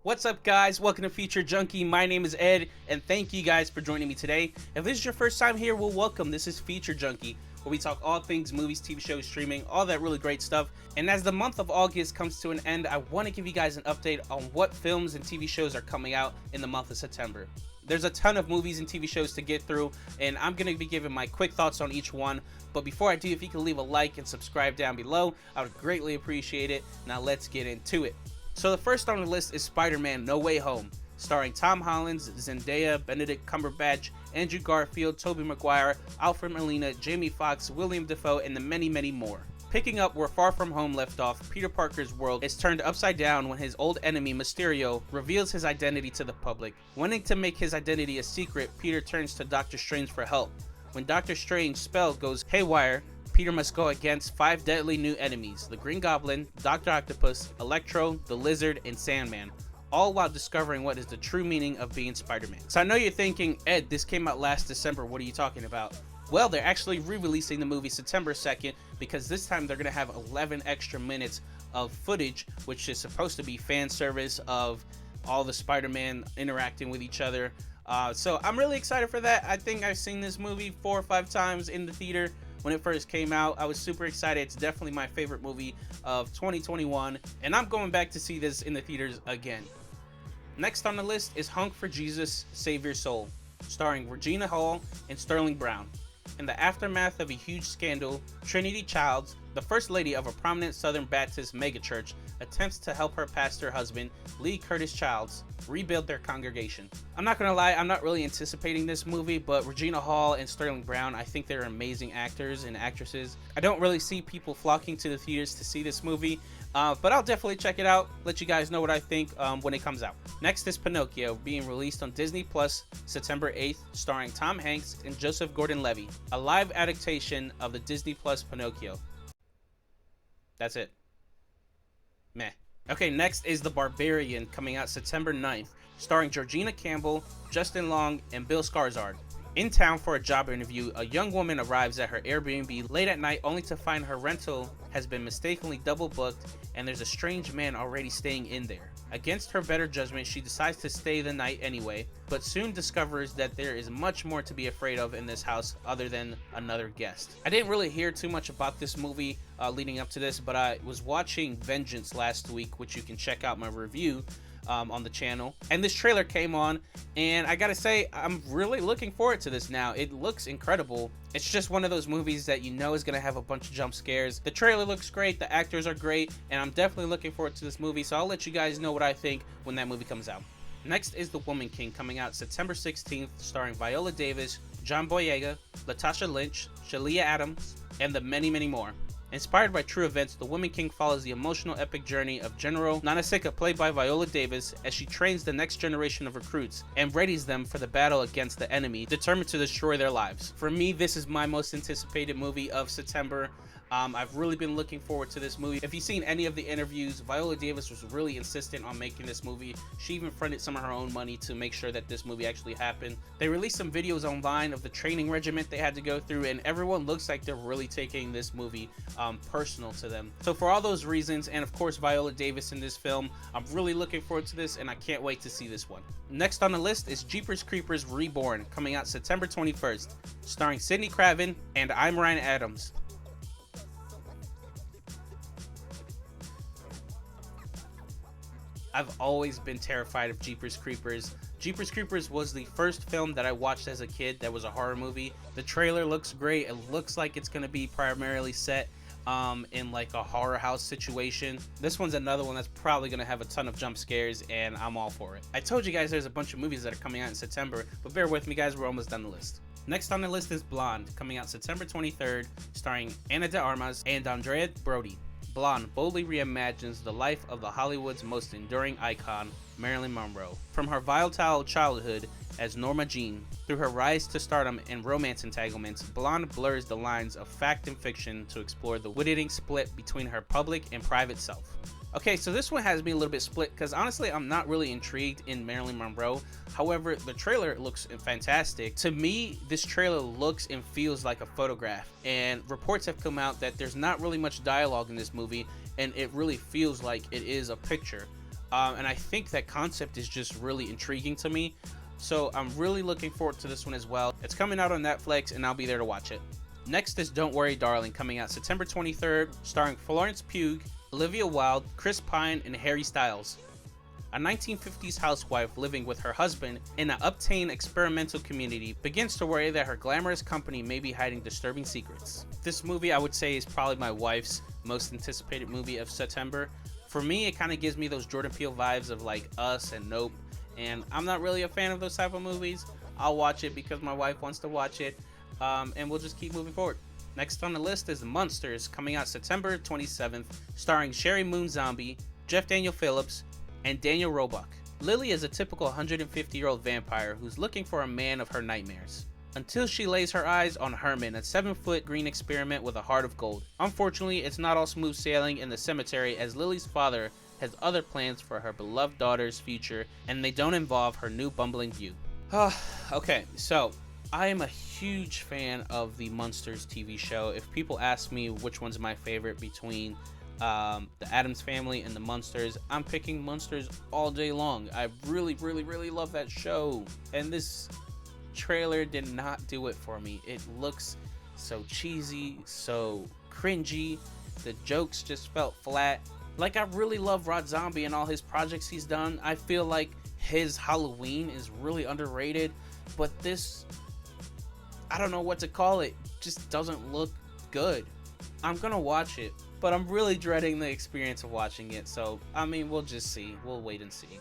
What's up, guys? Welcome to Feature Junkie. My name is Ed, and thank you guys for joining me today. If this is your first time here, well, welcome. This is Feature Junkie, where we talk all things movies, TV shows, streaming, all that really great stuff. And as the month of August comes to an end, I want to give you guys an update on what films and TV shows are coming out in the month of September. There's a ton of movies and TV shows to get through, and I'm going to be giving my quick thoughts on each one. But before I do, if you can leave a like and subscribe down below, I would greatly appreciate it. Now let's get into it. So the first on the list is SpiderMan No Way Home, starring Tom Holland, Zendaya, Benedict Cumberbatch, Andrew Garfield, Tobey Maguire, Alfred Molina, Jamie Foxx, William Dafoe, and the many, many more. Picking up where Far From Home left off, Peter Parker's world is turned upside down when his old enemy Mysterio reveals his identity to the public. Wanting to make his identity a secret, Peter turns to Doctor Strange for help. When Doctor Strange's spell goes haywire, Peter must go against 5 deadly new enemies: the Green Goblin, Dr. Octopus, Electro, the Lizard, and Sandman, all while discovering what is the true meaning of being Spider-Man. So I know you're thinking, Ed, this came out last December, what are you talking about? Well, they're actually re-releasing the movie September 2nd, because this time they're going to have 11 extra minutes of footage, which is supposed to be fan service of all the Spider-Man interacting with each other. So I'm really excited for that. I think I've seen this movie 4 or 5 times in the theater. When it first came out, I was super excited. It's definitely my favorite movie of 2021, and I'm going back to see this in the theaters again. Next on the list is Hunk for Jesus, Save Your Soul, starring Regina Hall and Sterling Brown. In the aftermath of a huge scandal, Trinity Childs, the first lady of a prominent Southern Baptist megachurch, attempts to help her pastor husband, Lee Curtis Childs, rebuild their congregation. I'm not gonna lie, I'm not really anticipating this movie, but Regina Hall and Sterling Brown, I think they're amazing actors and actresses. I don't really see people flocking to the theaters to see this movie, but I'll definitely check it out, let you guys know what I think when it comes out. Next is Pinocchio, being released on Disney Plus September 8th, starring Tom Hanks and Joseph Gordon-Levitt, a live adaptation of the Disney Plus Pinocchio. That's it. Meh. Okay, next is The Barbarian, coming out September 9th, starring Georgina Campbell, Justin Long, and Bill Skarsgård. In town for a job interview, a young woman arrives at her Airbnb late at night only to find her rental has been mistakenly double booked and there's a strange man already staying in there. Against her better judgment, she decides to stay the night anyway, but soon discovers that there is much more to be afraid of in this house other than another guest. I didn't really hear too much about this movie leading up to this, but I was watching Vengeance last week, which you can check out my review on the channel, and this trailer came on, and I gotta say, I'm really looking forward to this now. It looks incredible. It's just one of those movies that you know is gonna have a bunch of jump scares. The trailer looks great, the actors are great, and I'm definitely looking forward to this movie, so I'll let you guys know what I think when that movie comes out. Next is The Woman King, coming out September 16th, starring Viola Davis, John Boyega, Latasha Lynch, Shalia Adams, and the many, many more. Inspired by true events, The Woman King follows the emotional epic journey of General Nanasika, played by Viola Davis, as she trains the next generation of recruits and readies them for the battle against the enemy, determined to destroy their lives. For me, this is my most anticipated movie of September. I've really been looking forward to this movie. If you've seen any of the interviews, Viola Davis was really insistent on making this movie. She even fronted some of her own money to make sure that this movie actually happened. They released some videos online of the training regiment they had to go through, and everyone looks like they're really taking this movie personal to them. So for all those reasons, and of course Viola Davis in this film, I'm really looking forward to this, and I can't wait to see this one. Next on the list is Jeepers Creepers Reborn, coming out September 21st, starring Sidney Craven and I'm Ryan Adams. I've always been terrified of Jeepers Creepers. Jeepers Creepers was the first film that I watched as a kid that was a horror movie. The trailer looks great. It looks like it's going to be primarily set in like a horror house situation. This one's another one that's probably going to have a ton of jump scares, and I'm all for it. I told you guys there's a bunch of movies that are coming out in September, but bear with me guys, we're almost done the list. Next on the list is Blonde, coming out September 23rd, starring Ana de Armas and Andrea Brody. Blonde boldly reimagines the life of the Hollywood's most enduring icon, Marilyn Monroe. From her volatile childhood as Norma Jean, through her rise to stardom and romance entanglements, Blonde blurs the lines of fact and fiction to explore the withering split between her public and private self. Okay, so this one has me a little bit split because honestly, I'm not really intrigued in Marilyn Monroe. However, the trailer looks fantastic. To me, this trailer looks and feels like a photograph, and reports have come out that there's not really much dialogue in this movie, and it really feels like it is a picture. and I think that concept is just really intriguing to me. So I'm really looking forward to this one as well. It's coming out on Netflix, and I'll be there to watch it. Next is Don't Worry Darling, coming out September 23rd, starring Florence Pugh, Olivia Wilde, Chris Pine, and Harry Styles. A 1950s housewife living with her husband in an uptown experimental community begins to worry that her glamorous company may be hiding disturbing secrets. This movie, I would say, is probably my wife's most anticipated movie of September. For me, it kind of gives me those Jordan Peele vibes of like Us and Nope, and I'm not really a fan of those type of movies. I'll watch it because my wife wants to watch it, and we'll just keep moving forward. Next on the list is Monsters, coming out September 27th, starring Sherry Moon Zombie, Jeff Daniel Phillips, and Daniel Roebuck. Lily is a typical 150-year-old vampire who's looking for a man of her nightmares, until she lays her eyes on Herman, a 7-foot green experiment with a heart of gold. Unfortunately, it's not all smooth sailing in the cemetery, as Lily's father has other plans for her beloved daughter's future, and they don't involve her new bumbling view. Okay, so I am a huge fan of the Monsters TV show. If people ask me which one's my favorite between the Addams Family and the Munsters, I'm picking Munsters all day long. I really love that show, and this trailer did not do it for me. It looks so cheesy, so cringy. The jokes just felt flat. Like, I really love Rob Zombie and all his projects he's done. I feel like his Halloween is really underrated, but this, I don't know what to call it, just doesn't look good. I'm gonna watch it, but I'm really dreading the experience of watching it, so I mean, we'll just see. We'll wait and see.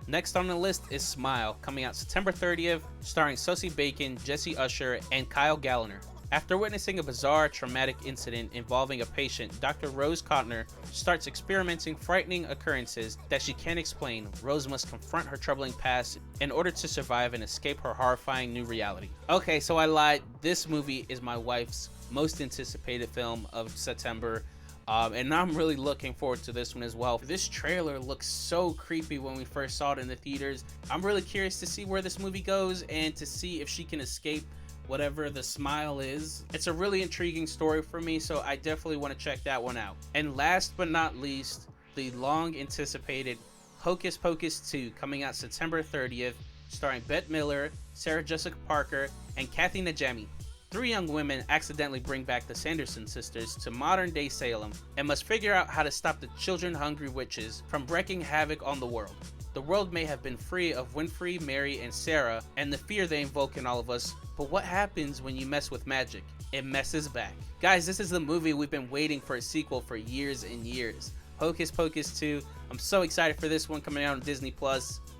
Next on the list is Smile, coming out September 30th, starring Sosie Bacon, Jesse Usher, and Kyle Gallner. After witnessing a bizarre, traumatic incident involving a patient, Dr. Rose Cotner starts experiencing frightening occurrences that she can't explain. Rose must confront her troubling past in order to survive and escape her horrifying new reality. Okay, so I lied. This movie is my wife's most anticipated film of September. And I'm really looking forward to this one as well. This trailer looks so creepy when we first saw it in the theaters. I'm really curious to see where this movie goes and to see if she can escape whatever the smile is. It's a really intriguing story for me, so I definitely want to check that one out. And last but not least, the long anticipated Hocus Pocus 2, coming out September 30th, starring Bette Miller, Sarah Jessica Parker, and Kathy Najimy. 3 young women accidentally bring back the Sanderson sisters to modern-day Salem and must figure out how to stop the children-hungry witches from wreaking havoc on the world. The world may have been free of Winfrey, Mary, and Sarah, and the fear they invoke in all of us, but what happens when you mess with magic? It messes back. Guys, this is the movie we've been waiting for a sequel for years and years. Hocus Pocus 2. I'm so excited for this one coming out on Disney+.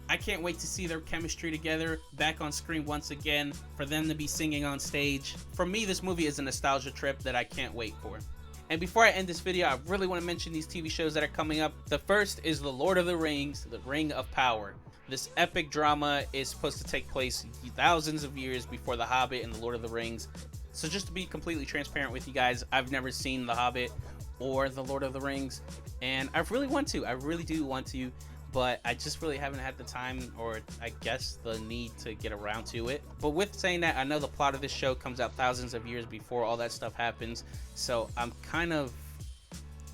I can't wait to see their chemistry together back on screen once again, for them to be singing on stage. For me, this movie is a nostalgia trip that I can't wait for. And before I end this video, I really want to mention these TV shows that are coming up. The first is The Lord of the Rings, The Ring of Power. This epic drama is supposed to take place thousands of years before The Hobbit and The Lord of the Rings. So just to be completely transparent with you guys, I've never seen The Hobbit or The Lord of the Rings, and I really want to. I really do want to, but I just really haven't had the time, or I guess the need, to get around to it. But with saying that, I know the plot of this show comes out thousands of years before all that stuff happens, so I'm kind of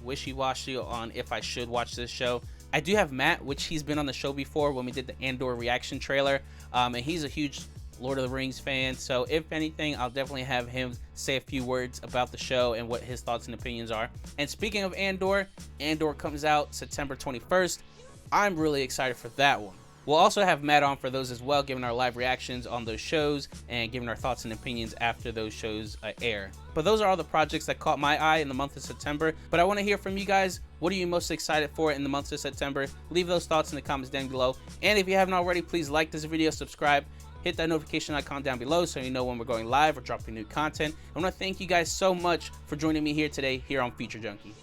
wishy-washy on if I should watch this show. I do have Matt, which he's been on the show before when we did the Andor reaction trailer, and he's a huge Lord of the Rings fan, so if anything, I'll definitely have him say a few words about the show and what his thoughts and opinions are. And speaking of Andor, Andor comes out September 21st. I'm really excited for that one. We'll also have Matt on for those as well, giving our live reactions on those shows and giving our thoughts and opinions after those shows air. But those are all the projects that caught my eye in the month of September. But I want to hear from you guys. What are you most excited for in the month of September? Leave those thoughts in the comments down below. And if you haven't already, please like this video, subscribe, hit that notification icon down below so you know when we're going live or dropping new content. I want to thank you guys so much for joining me here today here on Feature Junkie.